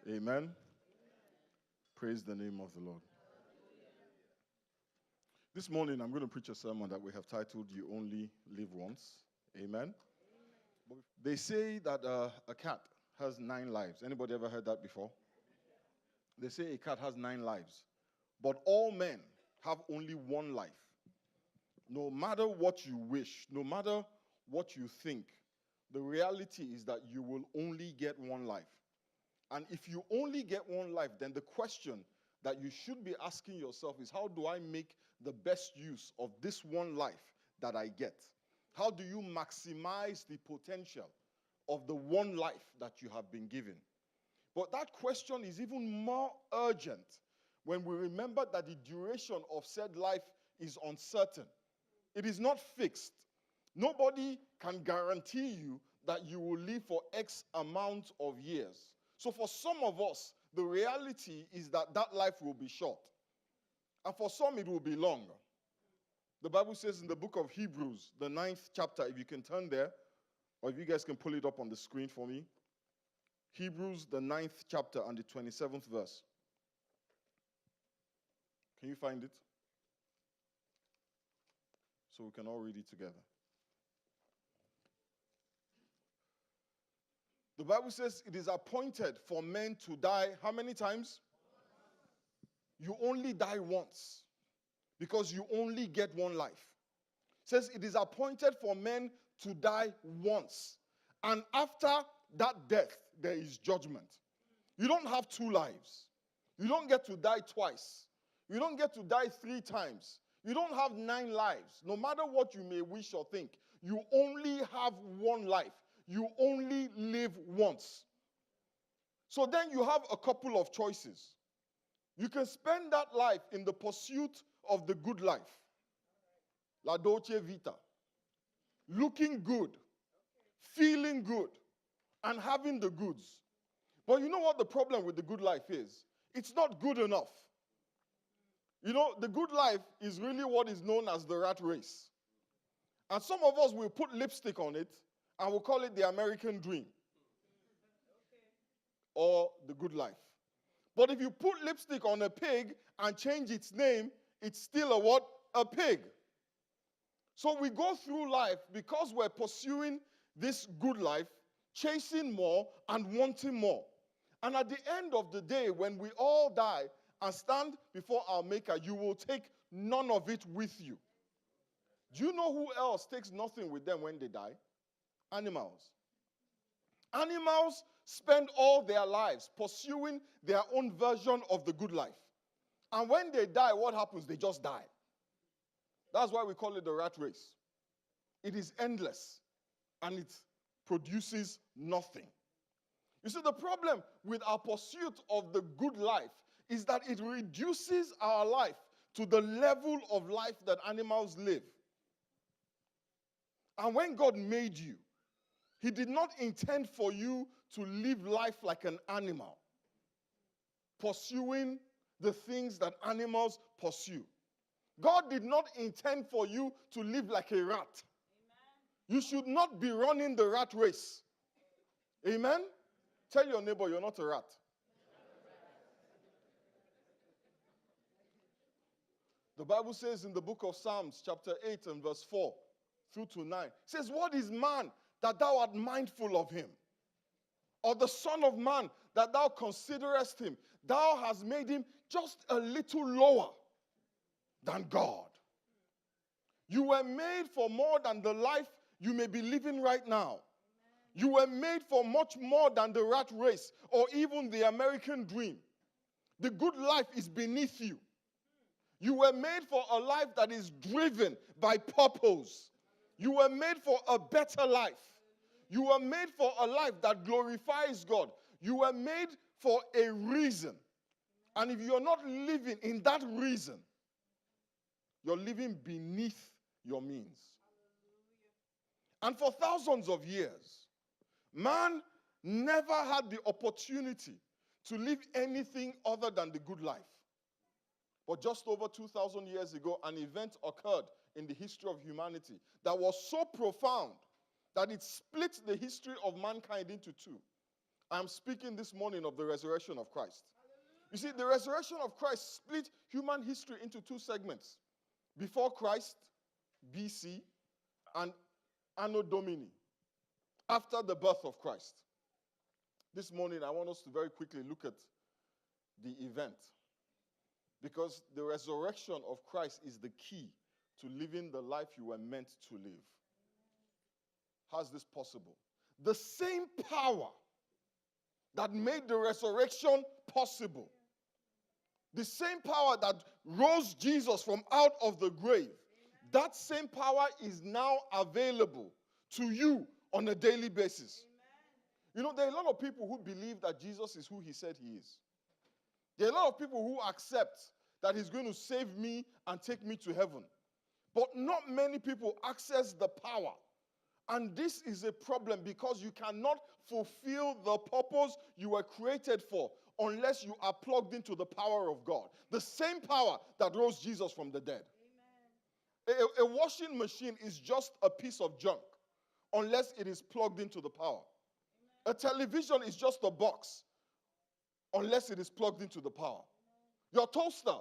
Amen. Praise the name of the Lord. This morning, I'm going to preach a sermon that we have titled, You Only Live Once. Amen. They say that a cat has 9 lives. Anybody ever heard that before? They say a cat has 9 lives. But all men have only one life. No matter what you wish, no matter what you think, the reality is that you will only get one life. And if you only get one life, then the question that you should be asking yourself is, how do I make the best use of this one life that I get? How do you maximize the potential of the one life that you have been given? But that question is even more urgent when we remember that the duration of said life is uncertain. It is not fixed. Nobody can guarantee you that you will live for X amount of years. So for some of us, the reality is that that life will be short. And for some, it will be long. The Bible says in the book of Hebrews, the 9th chapter, if you can turn there, or if you guys can pull it up on the screen for me. Hebrews, the 9th chapter, and the 27th verse. Can you find it? So we can all read it together. The Bible says it is appointed for men to die how many times? You only die once because you only get one life. It says it is appointed for men to die once. And after that death, there is judgment. You don't have 2 lives. You don't get to die twice. You don't get to die 3 times. You don't have 9 lives. No matter what you may wish or think, you only have one life. You only live once. So then you have a couple of choices. You can spend that life in the pursuit of the good life. La Dolce Vita. Looking good, feeling good, and having the goods. But you know what the problem with the good life is? It's not good enough. You know, the good life is really what is known as the rat race. And some of us will put lipstick on it, and we'll call it the American dream. Or the good life. But if you put lipstick on a pig and change its name, it's still a what? A pig. So we go through life because we're pursuing this good life, chasing more and wanting more. And at the end of the day, when we all die and stand before our Maker, you will take none of it with you. Do you know who else takes nothing with them when they die? Animals. Animals spend all their lives pursuing their own version of the good life. And when they die, what happens? They just die. That's why we call it the rat race. It is endless, and it produces nothing. You see, the problem with our pursuit of the good life is that it reduces our life to the level of life that animals live. And when God made you, He did not intend for you to live life like an animal, pursuing the things that animals pursue. God did not intend for you to live like a rat. Amen. You should not be running the rat race. Amen? Tell your neighbor you're not a rat. The Bible says in the book of Psalms, chapter 8 and verse 4 through to 9, it says, what is man that thou art mindful of him? Or the son of man that thou considerest him? Thou hast made him just a little lower than God. You were made for more than the life you may be living right now. You were made for much more than the rat race or even the American dream. The good life is beneath you. You were made for a life that is driven by purpose. You were made for a better life. You were made for a life that glorifies God. You were made for a reason. And if you're not living in that reason, you're living beneath your means. And for thousands of years, man never had the opportunity to live anything other than the good life. But just over 2,000 years ago, an event occurred in the history of humanity that was so profound that it split the history of mankind into 2. I'm speaking this morning of the resurrection of Christ. You see, the resurrection of Christ split human history into two segments. Before Christ, BC, and Anno Domini, after the birth of Christ. This morning, I want us to very quickly look at the event, because the resurrection of Christ is the key to living the life you were meant to live. How is this possible? The same power that made the resurrection possible, the same power that rose Jesus from out of the grave, that same power is now available to you on a daily basis. You know, there are a lot of people who believe that Jesus is who he said he is. There are a lot of people who accept that he's going to save me and take me to heaven. But not many people access the power. And this is a problem, because you cannot fulfill the purpose you were created for unless you are plugged into the power of God. The same power that rose Jesus from the dead. A washing machine is just a piece of junk unless it is plugged into the power. A television is just a box unless it is plugged into the power. Your toaster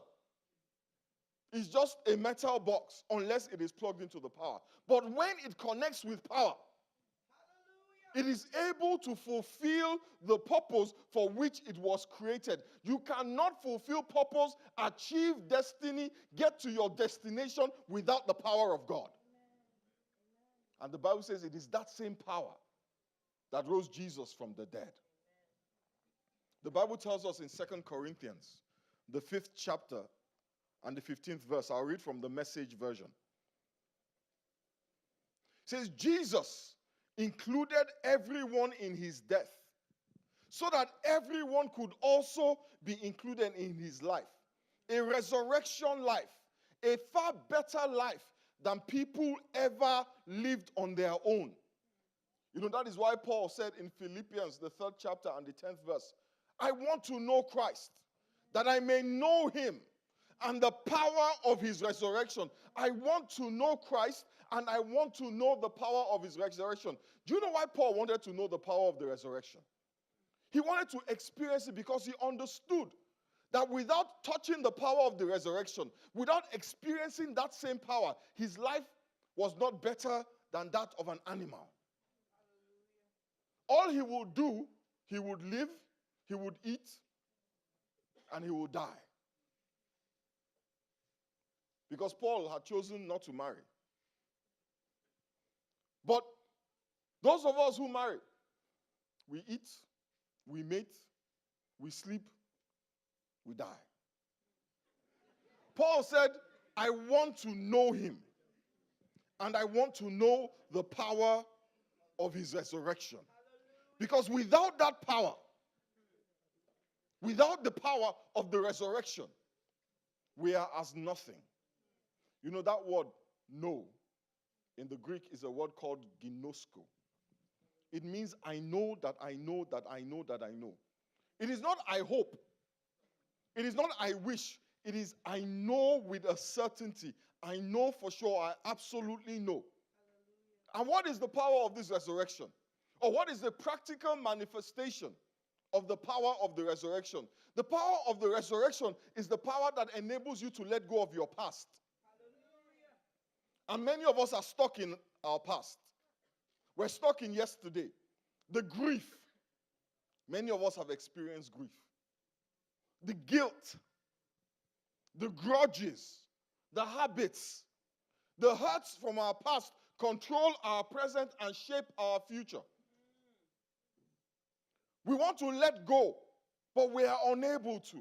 is just a metal box unless it is plugged into the power. But when it connects with power, it is able to fulfill the purpose for which it was created. You cannot fulfill purpose, achieve destiny, get to your destination without the power of God. And the Bible says it is that same power that rose Jesus from the dead. The Bible tells us in 2 Corinthians, the 5th chapter and the 15th verse. I'll read from the Message version. It says, Jesus included everyone in his death, so that everyone could also be included in his life. A resurrection life, a far better life than people ever lived on their own. You know, that is why Paul said in Philippians, the 3rd chapter and the 10th verse, I want to know Christ, that I may know him and the power of his resurrection. I want to know Christ, and I want to know the power of his resurrection. Do you know why Paul wanted to know the power of the resurrection? He wanted to experience it because he understood that without touching the power of the resurrection, without experiencing that same power, his life was not better than that of an animal. All he would do, he would live, he would eat, and he would die. Because Paul had chosen not to marry. But those of us who marry, we eat, we mate, we sleep, we die. Paul said, I want to know him, and I want to know the power of his resurrection. Because without that power, without the power of the resurrection, we are as nothing. You know, that word know in the Greek is a word called ginosko. It means I know that I know that I know that I know. It is not I hope. It is not I wish. It is I know with a certainty. I know for sure. I absolutely know. And what is the power of this resurrection? Or what is the practical manifestation of the power of the resurrection? The power of the resurrection is the power that enables you to let go of your past. And many of us are stuck in our past. We're stuck in yesterday. The grief. Many of us have experienced grief. The guilt. The grudges. The habits. The hurts from our past control our present and shape our future. We want to let go, but we are unable to.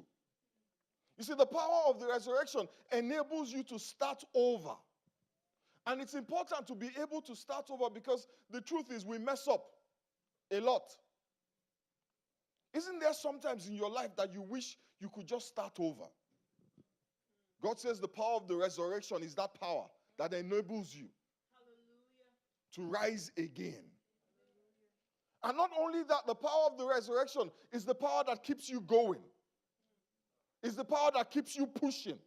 You see, the power of the resurrection enables you to start over. And it's important to be able to start over because the truth is we mess up a lot. Isn't there sometimes in your life that you wish you could just start over? God says the power of the resurrection is that power that enables you to rise again. And not only that, the power of the resurrection is the power that keeps you going. It's the power that keeps you pushing.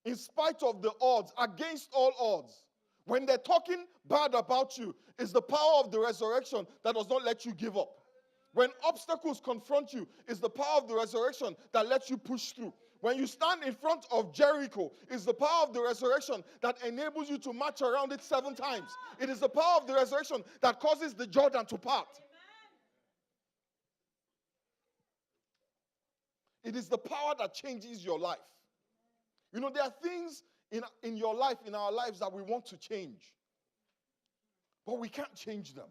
In spite of the odds, against all odds. When they're talking bad about you, it's the power of the resurrection that does not let you give up. When obstacles confront you, it's the power of the resurrection that lets you push through. When you stand in front of Jericho, it's the power of the resurrection that enables you to march around it 7 times. It is the power of the resurrection that causes the Jordan to part. It is the power that changes your life. You know, there are things in your life, in our lives, that we want to change. But we can't change them.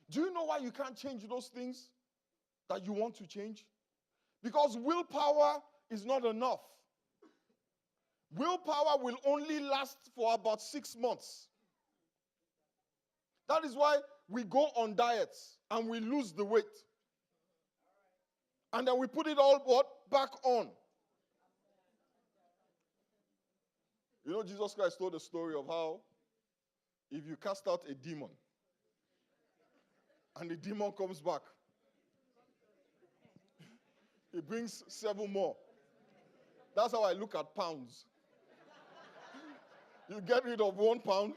Do you know why you can't change those things that you want to change? Because willpower is not enough. Willpower will only last for about 6 months. That is why we go on diets and we lose the weight. And then we put it all back on. You know, Jesus Christ told the story of how if you cast out a demon and the demon comes back, he brings 7 more. That's how I look at pounds. You get rid of 1 pound,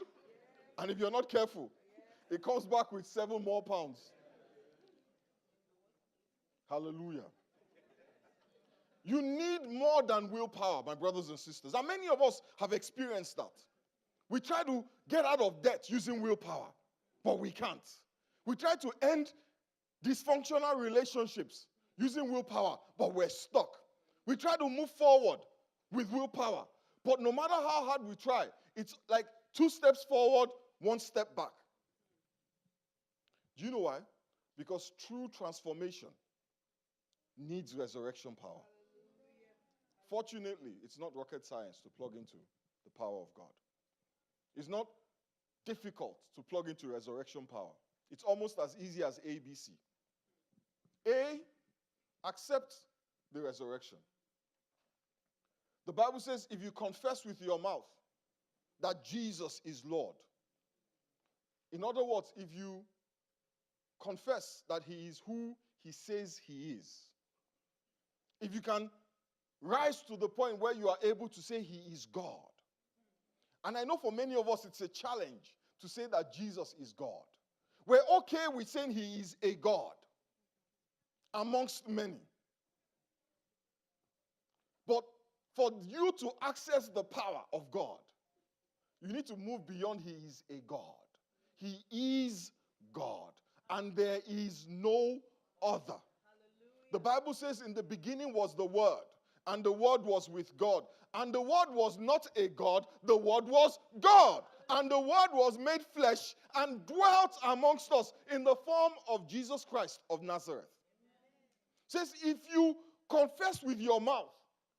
and if you're not careful, it comes back with 7 more pounds. Hallelujah. You need more than willpower, my brothers and sisters. And many of us have experienced that. We try to get out of debt using willpower, but we can't. We try to end dysfunctional relationships using willpower, but we're stuck. We try to move forward with willpower, but no matter how hard we try, it's like 2 steps forward, 1 step back. Do you know why? Because true transformation needs resurrection power. Fortunately, it's not rocket science to plug into the power of God. It's not difficult to plug into resurrection power. It's almost as easy as ABC. A, accept the resurrection. The Bible says if you confess with your mouth that Jesus is Lord, in other words, if you confess that he is who he says he is, if you can rise to the point where you are able to say he is God. And I know for many of us it's a challenge to say that Jesus is God. We're okay with saying he is a God amongst many. But for you to access the power of God, you need to move beyond he is a God. He is God, and there is no other. Hallelujah. The Bible says in the beginning was the Word, and the Word was with God. And the Word was not a God, the Word was God. And the Word was made flesh and dwelt amongst us in the form of Jesus Christ of Nazareth. It says if you confess with your mouth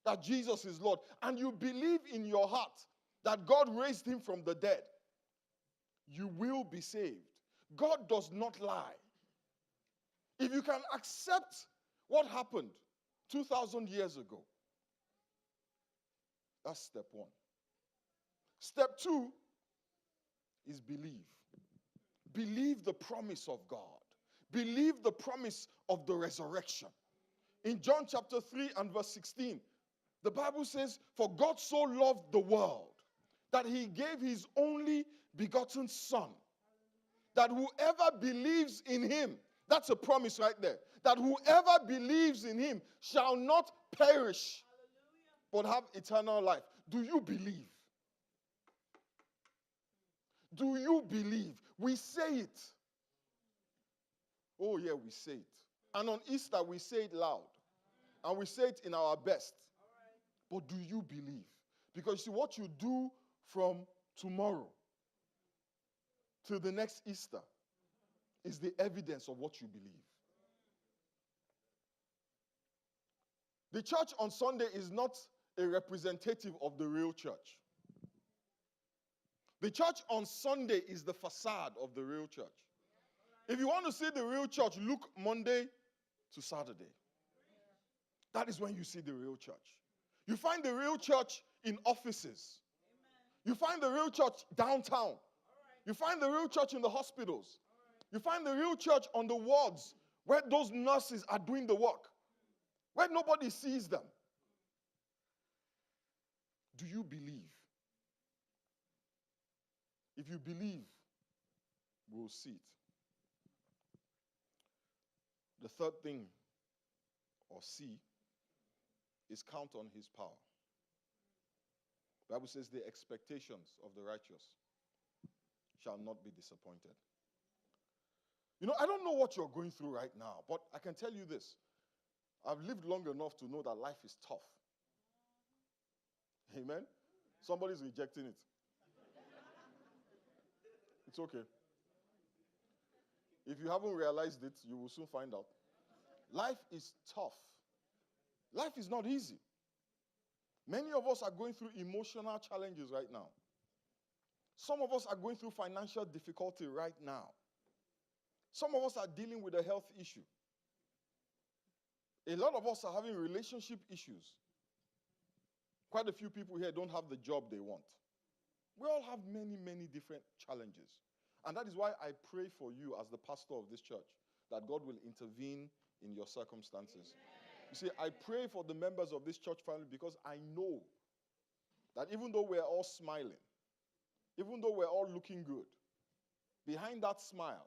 that Jesus is Lord, and you believe in your heart that God raised him from the dead, you will be saved. God does not lie. If you can accept what happened 2,000 years ago, that's step 1. Step 2 is believe. Believe the promise of God. Believe the promise of the resurrection. In John chapter 3 and verse 16, the Bible says, for God so loved the world that he gave his only begotten Son, that whoever believes in him, that's a promise right there, that whoever believes in him shall not perish, but have eternal life. Do you believe? Do you believe? We say it. Oh yeah, we say it. And on Easter, we say it loud. And we say it in our best. But do you believe? Because you see, what you do from tomorrow to the next Easter is the evidence of what you believe. The church on Sunday is not a representative of the real church. The church on Sunday is the facade of the real church. If you want to see the real church, look Monday to Saturday. That is when you see the real church. You find the real church in offices. You find the real church downtown. You find the real church in the hospitals. You find the real church on the wards where those nurses are doing the work, where nobody sees them. Do you believe? If you believe, we'll see it. The third thing, or C, is count on his power. The Bible says the expectations of the righteous shall not be disappointed. You know, I don't know what you're going through right now, but I can tell you this. I've lived long enough to know that life is tough. Amen? Somebody's rejecting it. It's okay. If you haven't realized it, you will soon find out. Life is tough. Life is not easy. Many of us are going through emotional challenges right now. Some of us are going through financial difficulty right now. Some of us are dealing with a health issue. A lot of us are having relationship issues. Quite a few people here don't have the job they want. We all have many, many different challenges. And that is why I pray for you as the pastor of this church, that God will intervene in your circumstances. Amen. You see, I pray for the members of this church family because I know that even though we're all smiling, even though we're all looking good, behind that smile,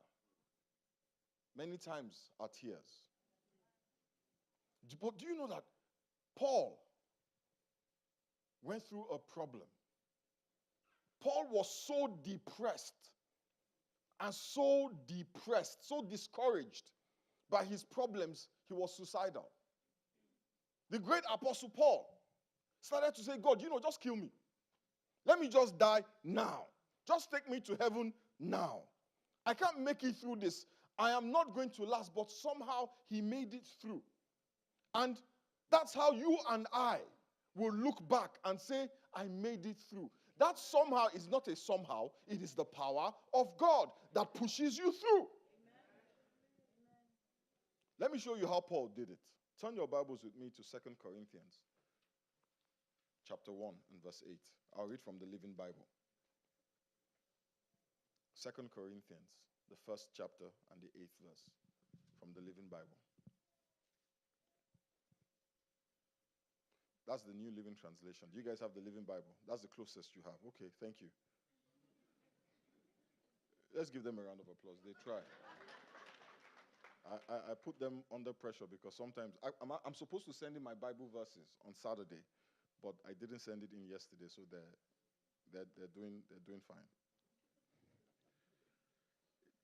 many times are tears. But do you know that Paul went through a problem? Paul was so depressed and so discouraged by his problems, he was suicidal. The great apostle Paul started to say, God, just kill me. Let me just die now. Just take me to heaven now. I can't make it through this. I am not going to last, but somehow he made it through. And that's how you and I will look back and say, I made it through. That somehow is not a somehow. It is the power of God that pushes you through. Amen. Let me show you how Paul did it. Turn your Bibles with me to 2 Corinthians chapter 1 and verse 8. I'll read from the Living Bible. 2 Corinthians, the first chapter and the 8th verse from the Living Bible. That's the New Living Translation. Do you guys have the Living Bible? That's the closest you have. Okay, thank you. Let's give them a round of applause. They try. I put them under pressure because sometimes I'm supposed to send in my Bible verses on Saturday, but I didn't send it in yesterday, so they're doing fine.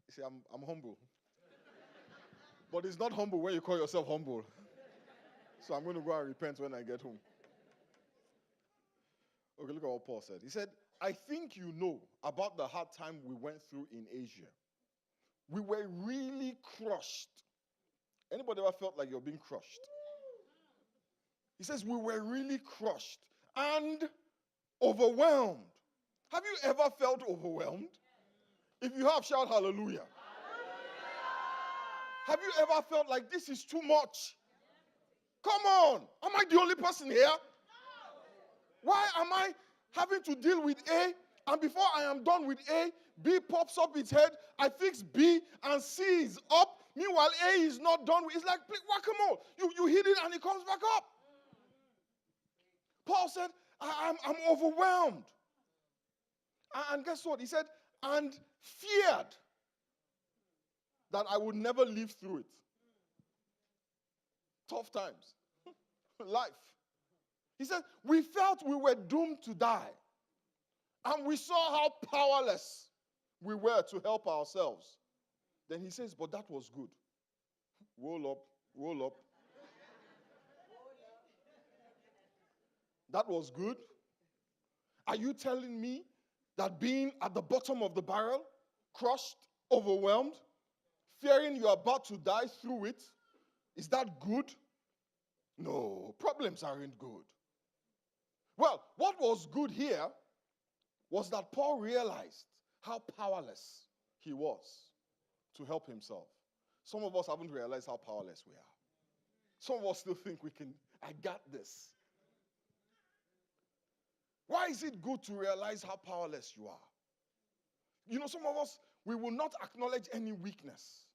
You see, I'm humble, but it's not humble when you call yourself humble. So I'm going to go and repent when I get home. Okay, look at what Paul said. He said, I think you know about the hard time we went through in Asia. We were really crushed. Anybody ever felt like you're being crushed? He says, we were really crushed and overwhelmed. Have you ever felt overwhelmed? If you have, shout hallelujah. Hallelujah. Have you ever felt like this is too much? Come on. Am I the only person here? Why am I having to deal with A, and before I am done with A, B pops up its head, I fix B, and C is up. Meanwhile, A is not done with. It's like whack-a-mole. You hit it and it comes back up. Paul said, I'm overwhelmed. And guess what? He said, and feared that I would never live through it. Tough times. Life. He said, we felt we were doomed to die. And we saw how powerless we were to help ourselves. Then he says, but that was good. Roll up, roll up. That was good. Are you telling me that being at the bottom of the barrel, crushed, overwhelmed, fearing you're about to die through it, is that good? No, problems aren't good. Well, what was good here was that Paul realized how powerless he was to help himself. Some of us haven't realized how powerless we are. Some of us still think I got this. Why is it good to realize how powerless you are? Some of us, we will not acknowledge any weakness.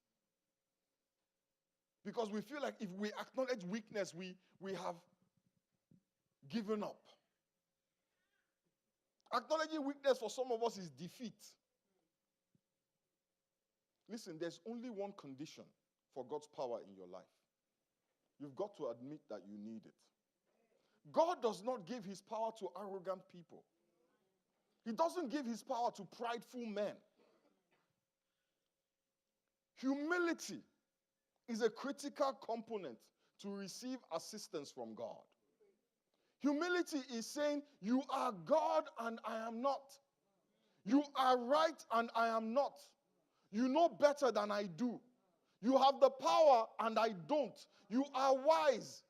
Because we feel like if we acknowledge weakness, we have given up. Acknowledging weakness for some of us is defeat. Listen, there's only one condition for God's power in your life, you've got to admit that you need it. God does not give his power to arrogant people. He doesn't give his power to prideful men. Humility is a critical component to receive assistance from God. Humility is saying, you are God and I am not. You are right and I am not. You know better than I do. You have the power and I don't. You are wise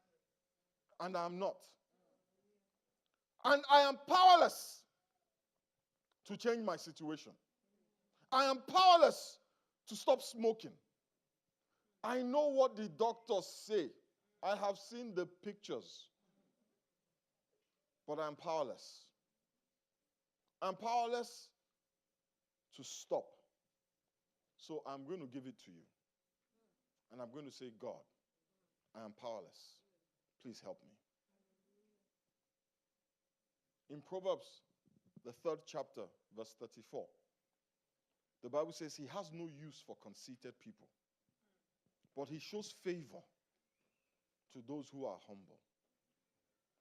and I am not. And I am powerless to change my situation. I am powerless to stop smoking. I know what the doctors say. I have seen the pictures. But I'm powerless. I'm powerless to stop. So I'm going to give it to you. And I'm going to say, God, I am powerless. Please help me. In Proverbs, the 3rd chapter, verse 34, the Bible says he has no use for conceited people, but he shows favor to those who are humble.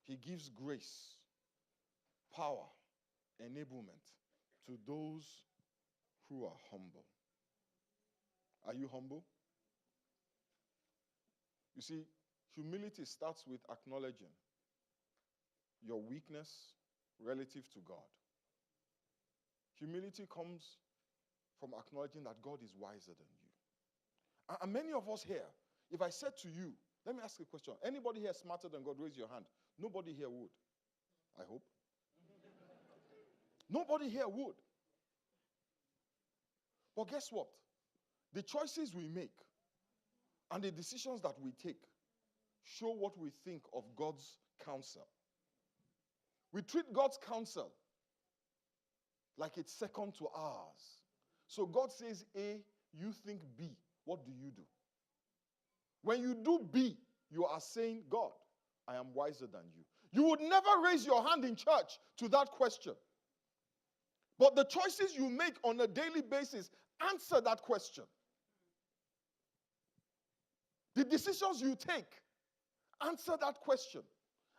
He gives grace, power, enablement to those who are humble. Are you humble? You see, humility starts with acknowledging your weakness relative to God. Humility comes from acknowledging that God is wiser than you. And many of us here, if I said to you, let me ask you a question. Anybody here smarter than God? Raise your hand. Nobody here would. I hope. Nobody here would. But guess what? The choices we make and the decisions that we take show what we think of God's counsel. We treat God's counsel like it's second to ours. So God says A, you think B. What do? When you do B, you are saying, God, I am wiser than you. You would never raise your hand in church to that question. But the choices you make on a daily basis answer that question. The decisions you take answer that question.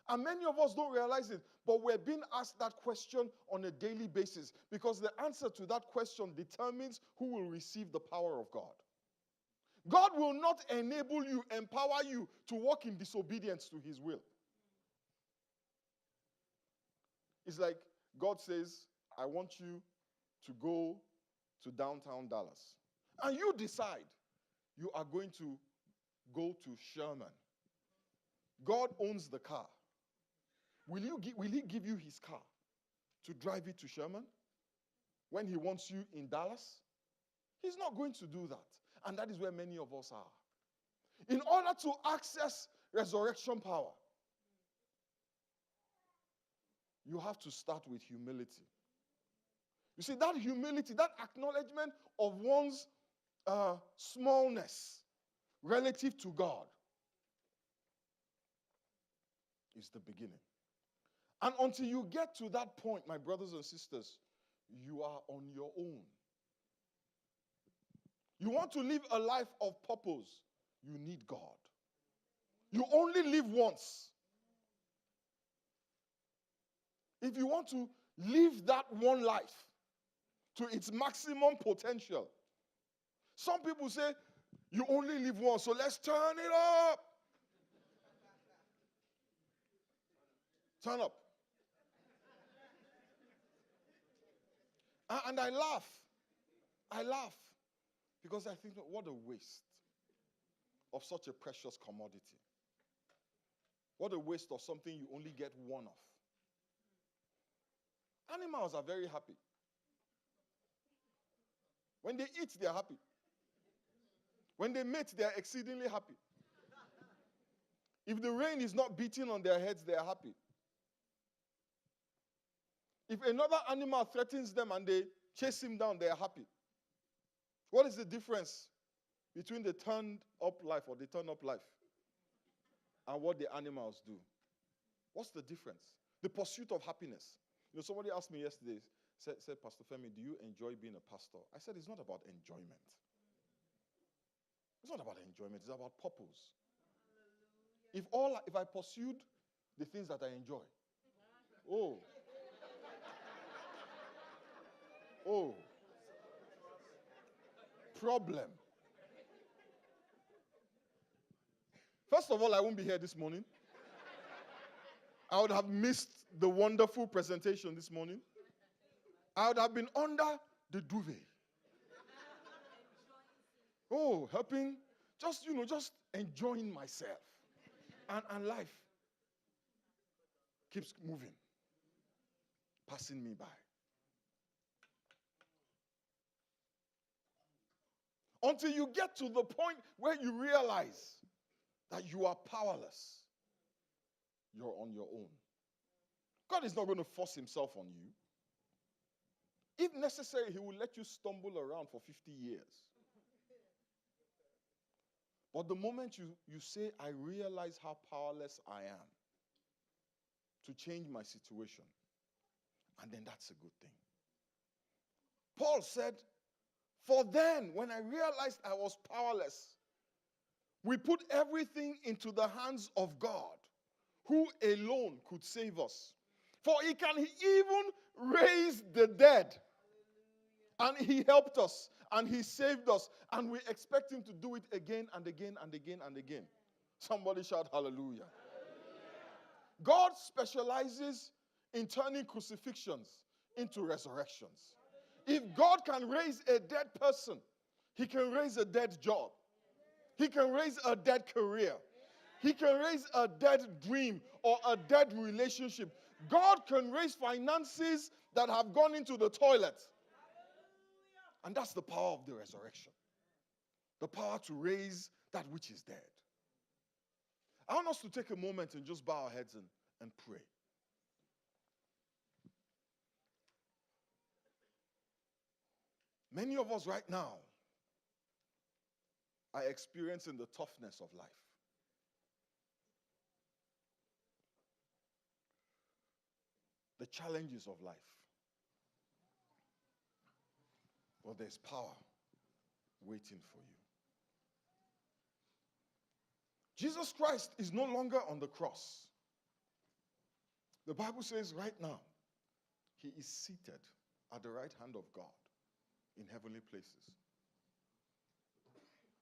And many of us don't realize it, but we're being asked that question on a daily basis because the answer to that question determines who will receive the power of God. God will not enable you, empower you to walk in disobedience to his will. It's like God says, I want you to go to downtown Dallas. And you decide you are going to go to Sherman. God owns the car. Will he give you his car to drive it to Sherman when he wants you in Dallas? He's not going to do that. And that is where many of us are. In order to access resurrection power, you have to start with humility. You see, that humility, that acknowledgement of one's smallness relative to God is the beginning. And until you get to that point, my brothers and sisters, you are on your own. You want to live a life of purpose, you need God. You only live once. If you want to live that one life to its maximum potential, some people say, you only live once, so let's turn it up. Turn up. And I laugh. I laugh. Because I think, what a waste of such a precious commodity. What a waste of something you only get one of. Animals are very happy. When they eat, they are happy. When they mate, they are exceedingly happy. If the rain is not beating on their heads, they are happy. If another animal threatens them and they chase him down, they are happy. What is the difference between the turned up life or the turn up life and what the animals do? What's the difference? The pursuit of happiness. You know, somebody asked me yesterday, said, Pastor Femi, do you enjoy being a pastor? I said, it's not about enjoyment. It's not about enjoyment, it's about purpose. If I pursued the things that I enjoy, oh, problem. First of all, I won't be here this morning. I would have missed the wonderful presentation this morning. I would have been under the duvet. Oh, helping, just enjoying myself. And life keeps moving, passing me by. Until you get to the point where you realize that you are powerless. You're on your own. God is not going to force himself on you. If necessary, he will let you stumble around for 50 years. But the moment you say, I realize how powerless I am to change my situation, and then that's a good thing. Paul said, for then, when I realized I was powerless, we put everything into the hands of God, who alone could save us. For he can even raise the dead. And he helped us, and he saved us, and we expect him to do it again and again and again and again. Somebody shout hallelujah. Hallelujah. God specializes in turning crucifixions into resurrections. If God can raise a dead person, he can raise a dead job. He can raise a dead career. He can raise a dead dream or a dead relationship. God can raise finances that have gone into the toilet. And that's the power of the resurrection. The power to raise that which is dead. I want us to take a moment and just bow our heads and pray. Many of us right now are experiencing the toughness of life. The challenges of life. But there's power waiting for you. Jesus Christ is no longer on the cross. The Bible says right now, he is seated at the right hand of God in heavenly places.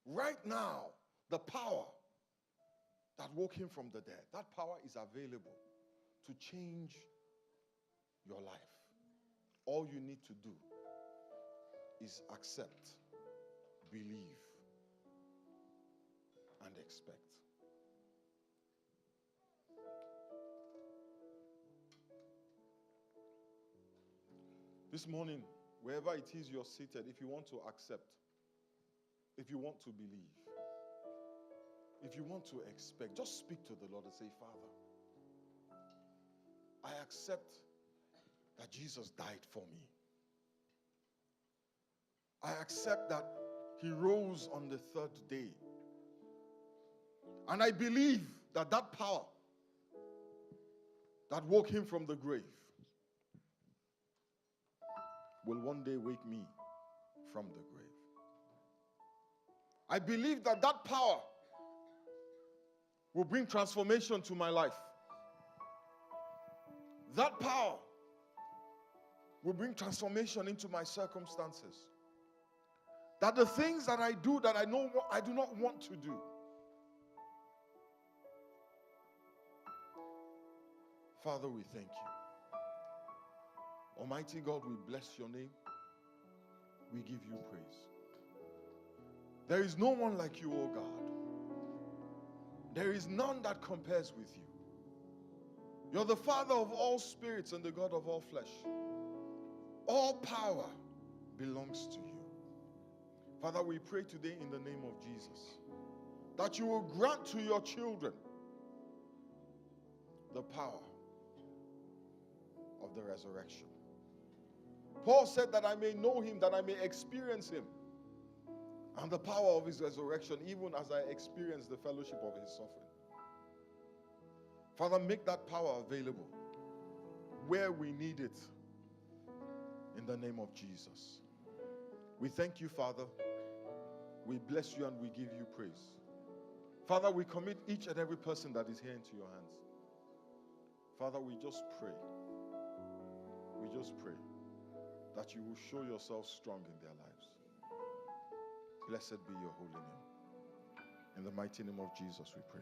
Right now, the power that woke him from the dead, that power is available to change your life. All you need to do is accept, believe, and expect. This morning, wherever it is you're seated, if you want to accept, if you want to believe, if you want to expect, just speak to the Lord and say, Father, I accept that Jesus died for me. I accept that he rose on the third day. And I believe that that power that woke him from the grave will one day wake me from the grave. I believe that that power will bring transformation to my life. That power will bring transformation into my circumstances. That the things that I do that I know I do not want to do, Father, we thank you. Almighty God, we bless your name. We give you praise. There is no one like you, O God. There is none that compares with you. You're the Father of all spirits and the God of all flesh. All power belongs to you. Father, we pray today in the name of Jesus that you will grant to your children the power of the resurrection. Paul said that I may know him, that I may experience him, and the power of his resurrection, even as I experience the fellowship of his suffering. Father, make that power available where we need it, in the name of Jesus. We thank you, Father. We bless you and we give you praise. Father, we commit each and every person that is here into your hands. Father, we just pray that you will show yourself strong in their lives. Blessed be your holy name. In the mighty name of Jesus we pray.